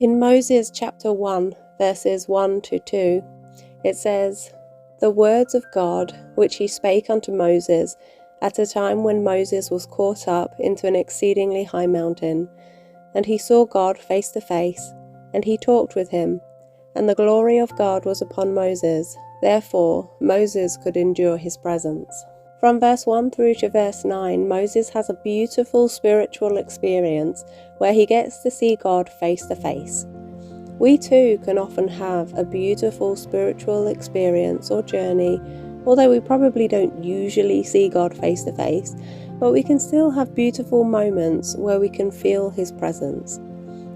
In Moses chapter 1, verses 1 to 2, it says, "The words of God which he spake unto Moses at a time when Moses was caught up into an exceedingly high mountain, and he saw God face to face, and he talked with him, and the glory of God was upon Moses, therefore Moses could endure his presence." From verse 1 through to verse 9, Moses has a beautiful spiritual experience where he gets to see God face to face. We too can often have a beautiful spiritual experience or journey, although we probably don't usually see God face to face, but we can still have beautiful moments where we can feel His presence.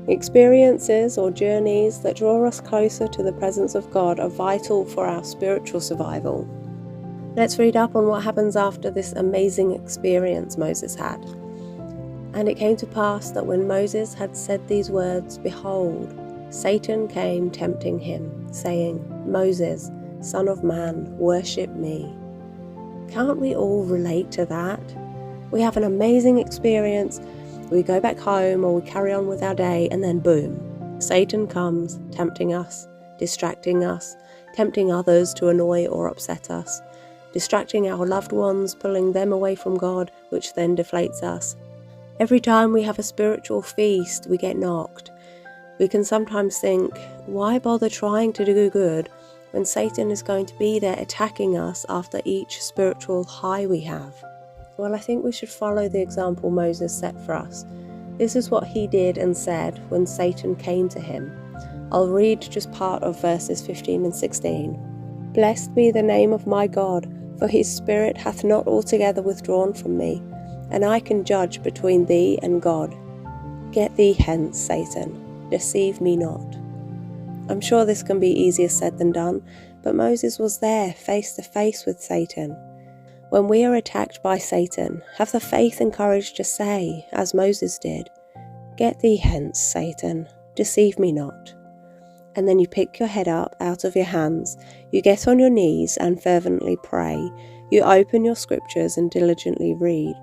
Experiences or journeys that draw us closer to the presence of God are vital for our spiritual survival. Let's read up on what happens after this amazing experience Moses had. "And it came to pass that when Moses had said these words, behold, Satan came tempting him, saying, Moses, son of man, worship me." Can't we all relate to that? We have an amazing experience, we go back home or we carry on with our day, and then boom, Satan comes tempting us, distracting us, tempting others to annoy or upset us, distracting our loved ones, pulling them away from God, which then deflates us. Every time we have a spiritual feast, we get knocked. We can sometimes think, why bother trying to do good when Satan is going to be there attacking us after each spiritual high we have? Well, I think we should follow the example Moses set for us. This is what he did and said when Satan came to him. I'll read just part of verses 15 and 16. "Blessed be the name of my God, for his spirit hath not altogether withdrawn from me, and I can judge between thee and God. Get thee hence, Satan, deceive me not." I'm sure this can be easier said than done, but Moses was there face to face with Satan. When we are attacked by Satan, have the faith and courage to say, as Moses did, "Get thee hence, Satan, deceive me not." And then you pick your head up out of your hands, you get on your knees and fervently pray, you open your scriptures and diligently read,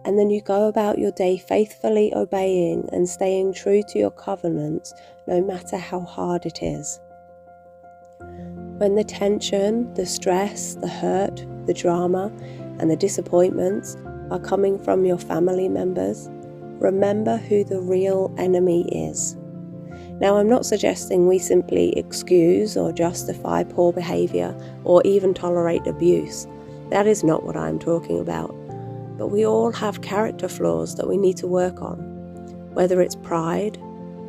and then you go about your day faithfully obeying and staying true to your covenants, no matter how hard it is. When the tension, the stress, the hurt, the drama, and the disappointments are coming from your family members, remember who the real enemy is. Now, I'm not suggesting we simply excuse or justify poor behavior or even tolerate abuse. That is not what I'm talking about. But we all have character flaws that we need to work on, whether it's pride,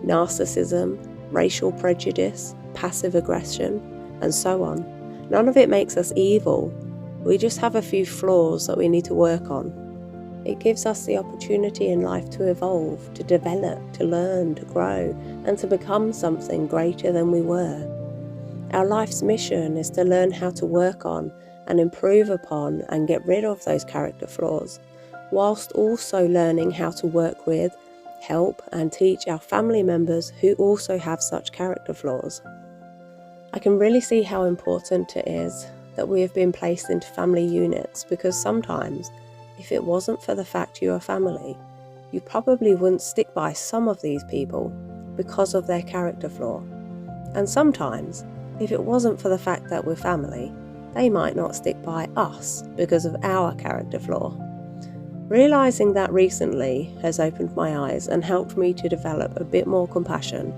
narcissism, racial prejudice, passive aggression, and so on. None of it makes us evil. We just have a few flaws that we need to work on. It gives us the opportunity in life to evolve, to develop, to learn, to grow, and to become something greater than we were. Our life's mission is to learn how to work on and improve upon and get rid of those character flaws, whilst also learning how to work with, help, and teach our family members who also have such character flaws. I can really see how important it is that we have been placed into family units, because sometimes, if it wasn't for the fact you are family, you probably wouldn't stick by some of these people because of their character flaw. And sometimes, if it wasn't for the fact that we're family, they might not stick by us because of our character flaw. Realizing that recently has opened my eyes and helped me to develop a bit more compassion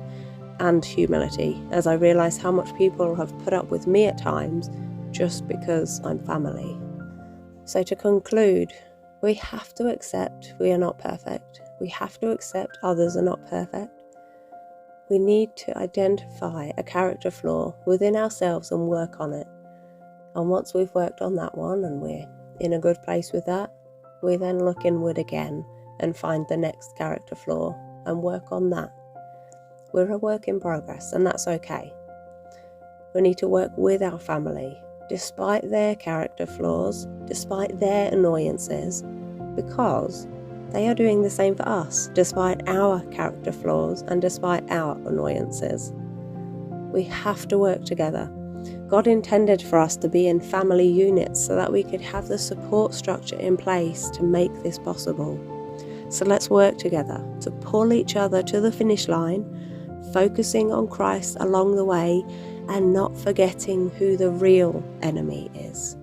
and humility as I realize how much people have put up with me at times just because I'm family. So to conclude, we have to accept we are not perfect. We have to accept others are not perfect. We need to identify a character flaw within ourselves and work on it. And once we've worked on that one and we're in a good place with that, we then look inward again and find the next character flaw and work on that. We're a work in progress, and that's okay. We need to work with our family, despite their character flaws, despite their annoyances, because they are doing the same for us, despite our character flaws and despite our annoyances. We have to work together. God intended for us to be in family units so that we could have the support structure in place to make this possible. So let's work together to pull each other to the finish line, focusing on Christ along the way and not forgetting who the real enemy is.